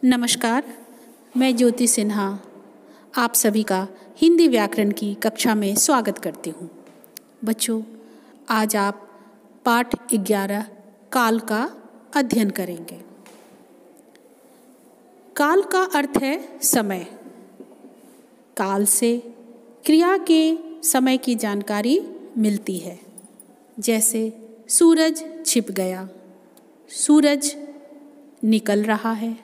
नमस्कार, मैं ज्योति सिन्हा आप सभी का हिंदी व्याकरण की कक्षा में स्वागत करती हूँ। बच्चों, आज आप पाठ 11 काल का अध्ययन करेंगे। काल का अर्थ है समय। काल से क्रिया के समय की जानकारी मिलती है। जैसे सूरज छिप गया, सूरज निकल रहा है,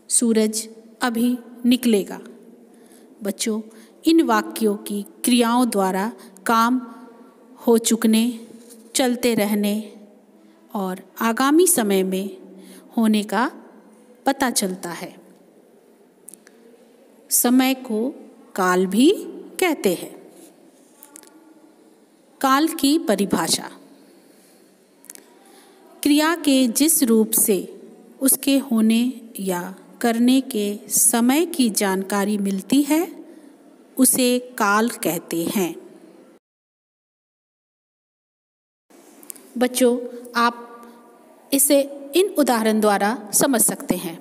सूरज अभी निकलेगा। बच्चों, इन वाक्यों की क्रियाओं द्वारा काम हो चुकने, चलते रहने और आगामी समय में होने का पता चलता है। समय को काल भी कहते हैं। काल की परिभाषा: क्रिया के जिस रूप से उसके होने या करने के समय की जानकारी मिलती है उसे काल कहते हैं। बच्चों, आप इसे इन उदाहरण द्वारा समझ सकते हैं।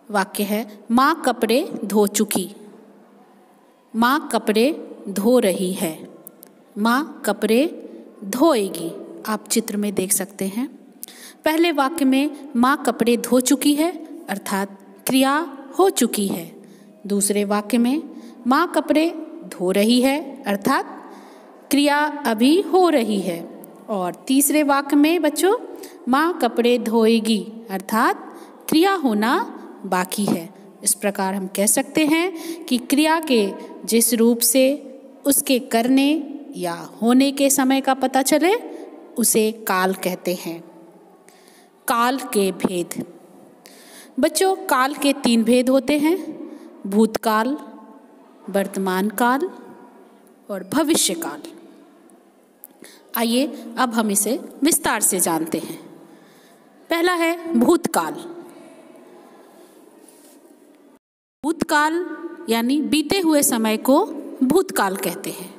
वाक्य है, माँ कपड़े धो चुकी। माँ कपड़े धो रही है। माँ कपड़े धोएगी। आप चित्र में देख सकते हैं। पहले वाक्य में माँ कपड़े धो चुकी है अर्थात क्रिया हो चुकी है। दूसरे वाक्य में माँ कपड़े धो रही है अर्थात क्रिया अभी हो रही है। और तीसरे वाक्य में बच्चों माँ कपड़े धोएगी अर्थात क्रिया होना बाकी है। इस प्रकार हम कह सकते हैं कि क्रिया के जिस रूप से उसके करने या होने के समय का पता चले उसे काल कहते हैं। काल के भेद: बच्चों, काल के 3 भेद होते हैं: भूतकाल, वर्तमान काल और भविष्य काल। आइए अब हम इसे विस्तार से जानते हैं। पहला है भूतकाल। भूतकाल यानी बीते हुए समय को भूतकाल कहते हैं।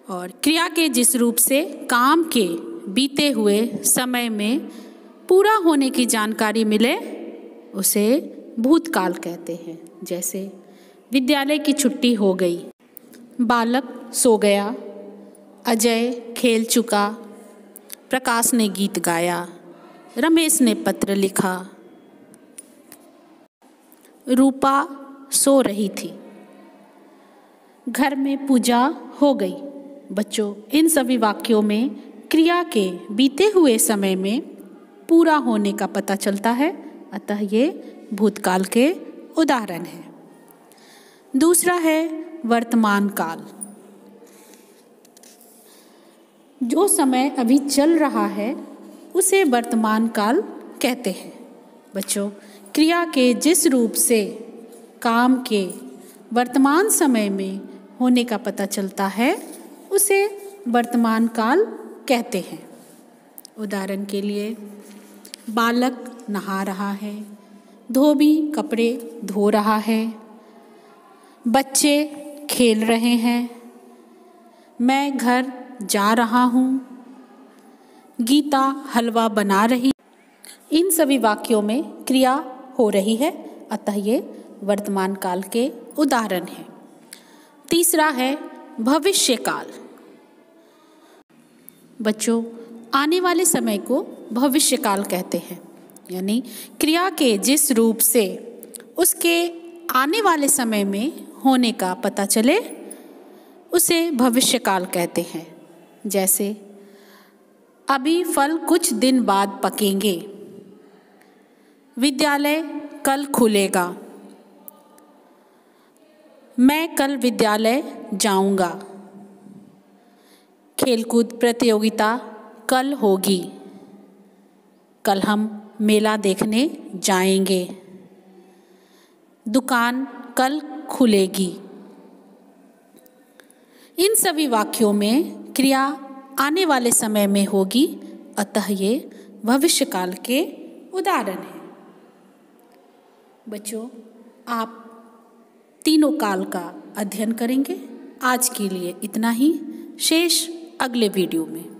और क्रिया के जिस रूप से काम के बीते हुए समय में पूरा होने की जानकारी मिले उसे भूतकाल कहते हैं। जैसे विद्यालय की छुट्टी हो गई, बालक सो गया, अजय खेल चुका, प्रकाश ने गीत गाया, रमेश ने पत्र लिखा, रूपा सो रही थी, घर में पूजा हो गई। बच्चों, इन सभी वाक्यों में क्रिया के बीते हुए समय में पूरा होने का पता चलता है, अतः ये भूतकाल के उदाहरण हैं। दूसरा है वर्तमान काल। जो समय अभी चल रहा है उसे वर्तमान काल कहते हैं। बच्चों, क्रिया के जिस रूप से काम के वर्तमान समय में होने का पता चलता है उसे वर्तमान काल कहते हैं। उदाहरण के लिए, बालक नहा रहा है, धोबी कपड़े धो रहा है, बच्चे खेल रहे हैं, मैं घर जा रहा हूँ, गीता हलवा बना रही। इन सभी वाक्यों में क्रिया हो रही है, अतः ये वर्तमान काल के उदाहरण हैं। तीसरा है भविष्य काल। बच्चों, आने वाले समय को भविष्य काल कहते हैं। यानी क्रिया के जिस रूप से उसके आने वाले समय में होने का पता चले उसे भविष्य काल कहते हैं। जैसे अभी फल कुछ दिन बाद पकेंगे, विद्यालय कल खुलेगा, मैं कल विद्यालय जाऊंगा, खेलकूद प्रतियोगिता कल होगी, कल हम मेला देखने जाएंगे, दुकान कल खुलेगी। इन सभी वाक्यों में क्रिया आने वाले समय में होगी, अतः ये भविष्य काल के उदाहरण हैं। बच्चों, आप तीनों काल का अध्ययन करेंगे। आज के लिए इतना ही, शेष अगले वीडियो में।